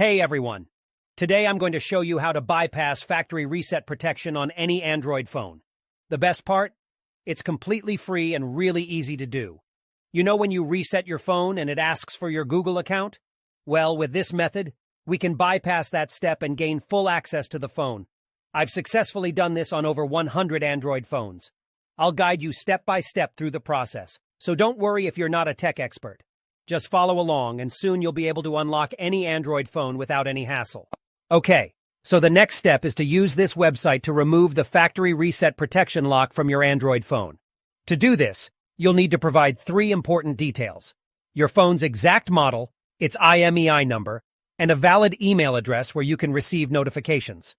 Hey everyone! Today I'm going to show you how to bypass factory reset protection on any Android phone. The best part? It's completely free and really easy to do. You know when you reset your phone and it asks for your Google account? Well, with this method, we can bypass that step and gain full access to the phone. I've successfully done this on over 100 Android phones. I'll guide you step by step through the process, so don't worry if you're not a tech expert. Just follow along and soon you'll be able to unlock any Android phone without any hassle. Okay, so the next step is to use this website to remove the factory reset protection lock from your Android phone. To do this, you'll need to provide 3 important details: your phone's exact model, its IMEI number, and a valid email address where you can receive notifications.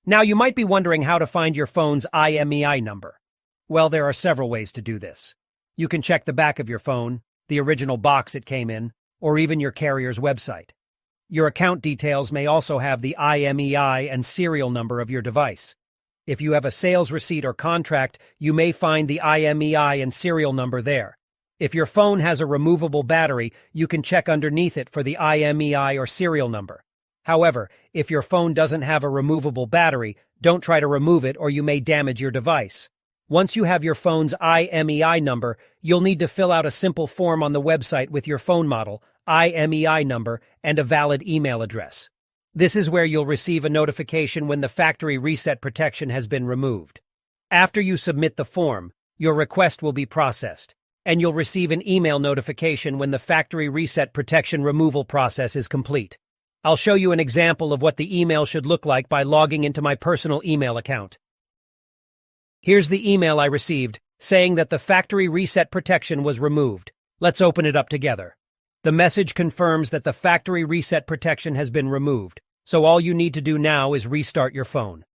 Now you might be wondering how to find your phone's IMEI number. Well, there are several ways to do this. You can check the back of your phone, the original box it came in, or even your carrier's website. Your account details may also have the IMEI and serial number of your device. If you have a sales receipt or contract, you may find the IMEI and serial number there. If your phone has a removable battery, you can check underneath it for the IMEI or serial number. However, if your phone doesn't have a removable battery, don't try to remove it or you may damage your device. Once you have your phone's IMEI number, you'll need to fill out a simple form on the website with your phone model, IMEI number, and a valid email address. This is where you'll receive a notification when the factory reset protection has been removed. After you submit the form, your request will be processed, and you'll receive an email notification when the factory reset protection removal process is complete. I'll show you an example of what the email should look like by logging into my personal email account. Here's the email I received, saying that the factory reset protection was removed. Let's open it up together. The message confirms that the factory reset protection has been removed, so all you need to do now is restart your phone.